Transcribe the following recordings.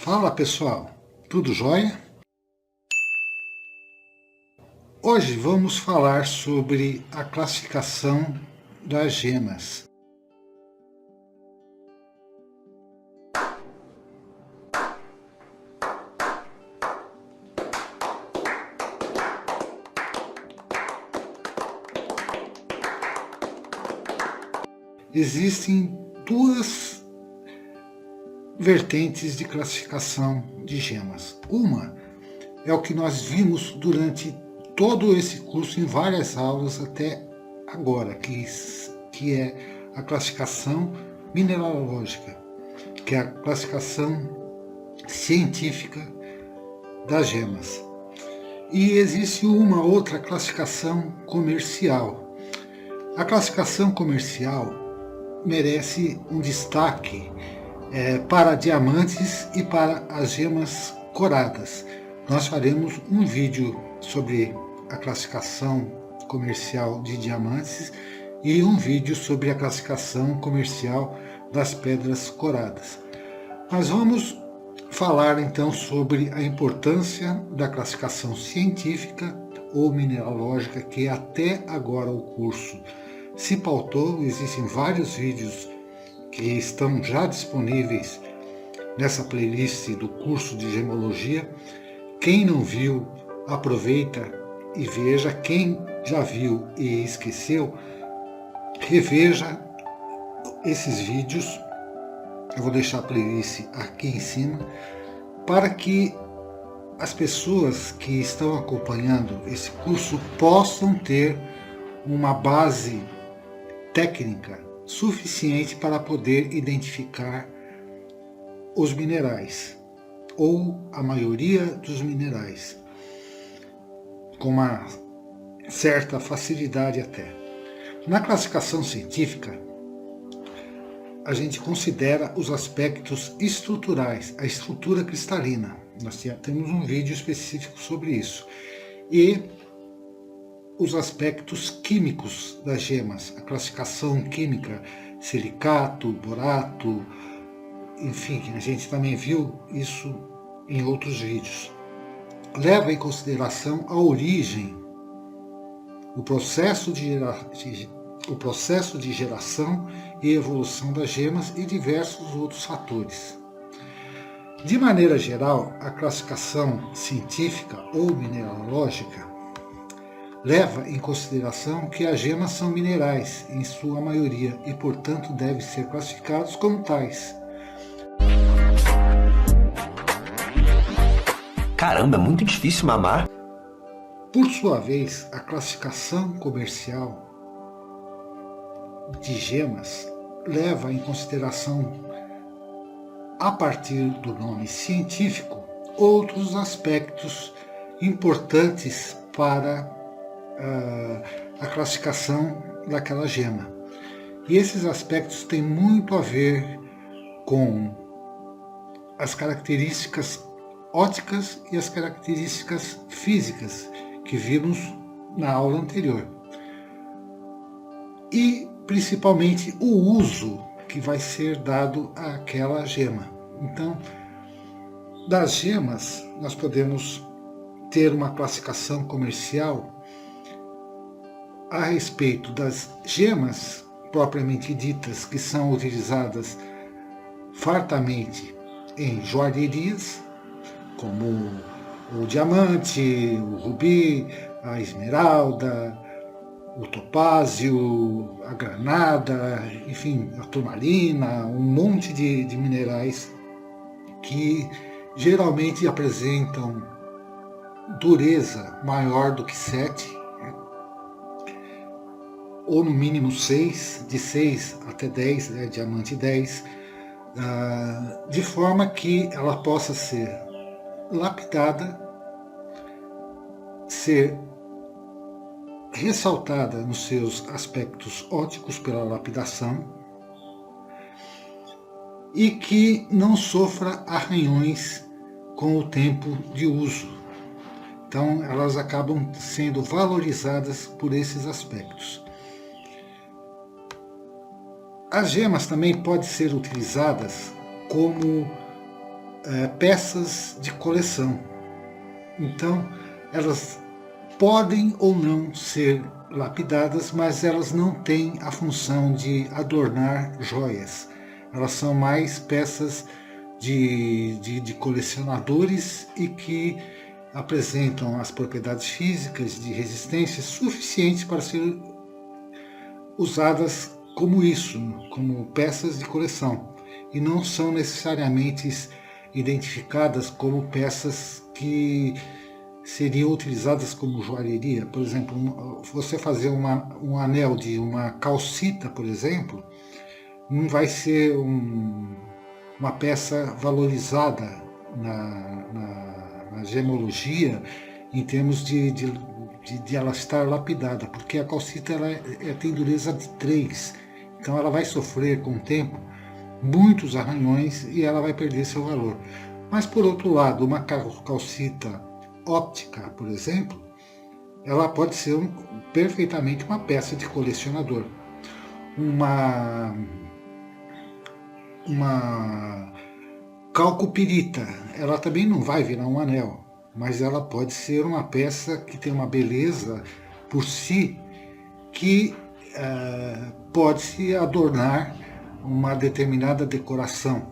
Fala pessoal, tudo jóia? Hoje vamos falar sobre a classificação das gemas. Existem duas vertentes de classificação de gemas. Uma é o que nós vimos durante todo esse curso em várias aulas até agora, que é a classificação mineralógica, que é a classificação científica das gemas. E existe uma outra classificação comercial. A classificação comercial merece um destaque para diamantes e para as gemas coradas. Nós faremos um vídeo sobre a classificação comercial de diamantes e um vídeo sobre a classificação comercial das pedras coradas. Mas vamos falar então sobre a importância da classificação científica ou mineralógica, que até agora o curso se pautou. Existem vários vídeos que estão já disponíveis nessa playlist do curso de gemologia. Quem não viu, aproveita e veja. Quem já viu e esqueceu, reveja esses vídeos. Eu vou deixar a playlist aqui em cima, para que as pessoas que estão acompanhando esse curso possam ter uma base técnica suficiente para poder identificar os minerais, ou a maioria dos minerais, com uma certa facilidade até. Na classificação científica, a gente considera os aspectos estruturais, a estrutura cristalina. Nós temos um vídeo específico sobre isso. E os aspectos químicos das gemas, a classificação química, silicato, borato, enfim, a gente também viu isso em outros vídeos. Leva em consideração a origem, o processo de geração e evolução das gemas e diversos outros fatores. De maneira geral, a classificação científica ou mineralógica leva em consideração que as gemas são minerais, em sua maioria, e, portanto, devem ser classificados como tais. Caramba, é muito difícil mamar. Por sua vez, a classificação comercial de gemas leva em consideração, a partir do nome científico, outros aspectos importantes para a classificação daquela gema. E esses aspectos têm muito a ver com as características ópticas e as características físicas que vimos na aula anterior. E principalmente o uso que vai ser dado àquela gema. Então, das gemas, nós podemos ter uma classificação comercial a respeito das gemas propriamente ditas, que são utilizadas fartamente em joalherias, como o diamante, o rubi, a esmeralda, o topázio, a granada, enfim, a turmalina, um monte de minerais que geralmente apresentam dureza maior do que 7, ou no mínimo 6, de 6 até 10, diamante 10, de forma que ela possa ser lapidada, ser ressaltada nos seus aspectos ópticos pela lapidação, e que não sofra arranhões com o tempo de uso. Então elas acabam sendo valorizadas por esses aspectos. As gemas também podem ser utilizadas como peças de coleção. Então, elas podem ou não ser lapidadas, mas elas não têm a função de adornar joias. Elas são mais peças de colecionadores e que apresentam as propriedades físicas de resistência suficientes para ser usadas como isso, como peças de coleção, e não são necessariamente identificadas como peças que seriam utilizadas como joalheria. Por exemplo, você fazer um anel de uma calcita, por exemplo, não vai ser uma peça valorizada na gemologia em termos de ela estar lapidada, porque a calcita tem dureza de 3, então ela vai sofrer com o tempo muitos arranhões e ela vai perder seu valor. Mas por outro lado, uma calcita óptica, por exemplo, ela pode ser perfeitamente uma peça de colecionador. Uma calcopirita, ela também não vai virar um anel, mas ela pode ser uma peça que tem uma beleza por si que pode se adornar uma determinada decoração.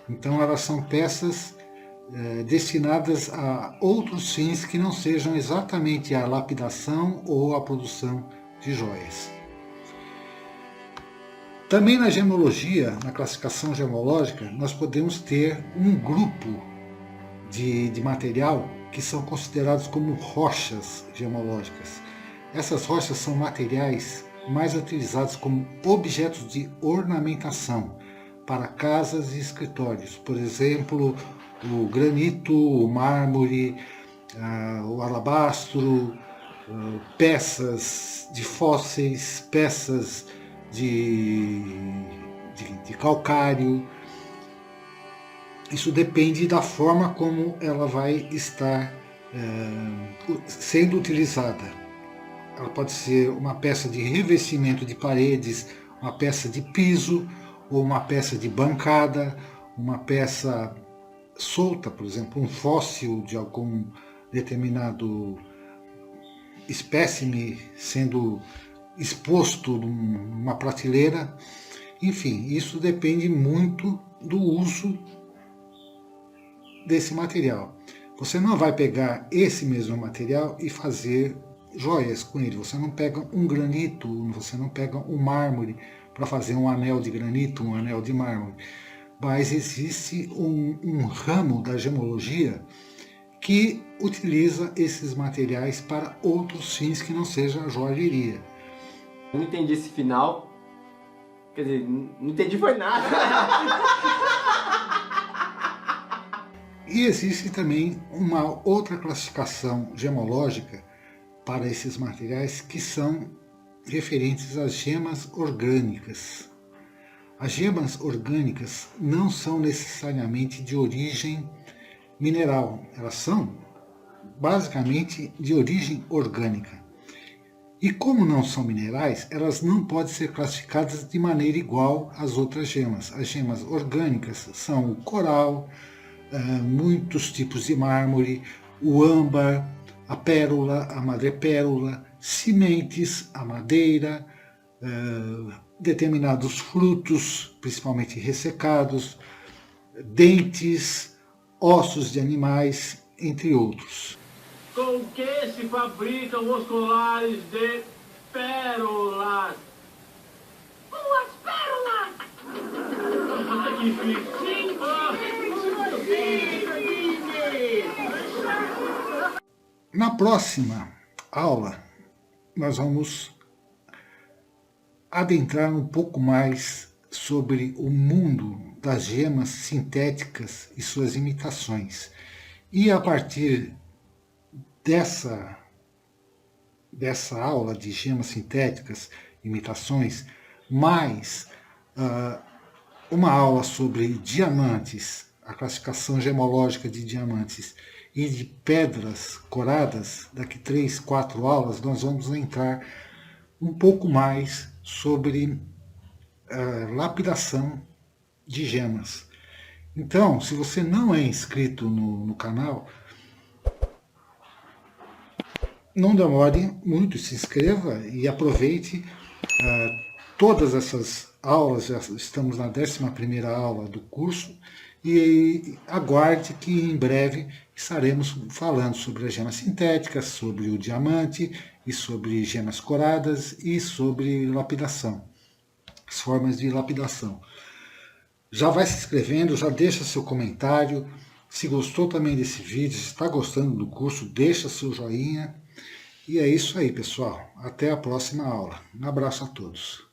Então elas são peças destinadas a outros fins que não sejam exatamente a lapidação ou a produção de joias. Também na gemologia, na classificação gemológica, nós podemos ter um grupo de material que são considerados como rochas gemológicas. Essas rochas são materiais mais utilizados como objetos de ornamentação para casas e escritórios. Por exemplo, o granito, o mármore, o alabastro, peças de fósseis, peças de calcário. Isso depende da forma como ela vai estar sendo utilizada. Ela pode ser uma peça de revestimento de paredes, uma peça de piso, ou uma peça de bancada, uma peça solta, por exemplo, um fóssil de algum determinado espécime sendo exposto numa prateleira. Enfim, isso depende muito do uso desse material. Você não vai pegar esse mesmo material e fazer joias com ele. Você não pega um granito, você não pega um mármore para fazer um anel de granito, um anel de mármore. Mas existe um ramo da gemologia que utiliza esses materiais para outros fins que não seja a joalheria. Eu não entendi esse final. Quer dizer, não entendi foi nada. E existe também uma outra classificação gemológica para esses materiais que são referentes às gemas orgânicas. As gemas orgânicas não são necessariamente de origem mineral, elas são basicamente de origem orgânica. E como não são minerais, elas não podem ser classificadas de maneira igual às outras gemas. As gemas orgânicas são o coral, muitos tipos de mármore, o âmbar, a pérola, a madrepérola, sementes, a madeira, determinados frutos, principalmente ressecados, dentes, ossos de animais, entre outros. Com que se fabricam os colares de pérolas? Com as pérolas! Que fica. Na próxima aula, nós vamos adentrar um pouco mais sobre o mundo das gemas sintéticas e suas imitações. E a partir dessa aula de gemas sintéticas, imitações, mais uma aula sobre diamantes, a classificação gemológica de diamantes e de pedras coradas, daqui 3, 4 aulas, nós vamos entrar um pouco mais sobre lapidação de gemas. Então, se você não é inscrito no canal, não demore muito, se inscreva e aproveite todas essas aulas. Já estamos na 11ª aula do curso e aguarde que em breve estaremos falando sobre as gemas sintéticas, sobre o diamante e sobre gemas coradas e sobre lapidação, as formas de lapidação. Já vai se inscrevendo, já deixa seu comentário. Se gostou também desse vídeo, se está gostando do curso, deixa seu joinha. E é isso aí, pessoal. Até a próxima aula. Um abraço a todos.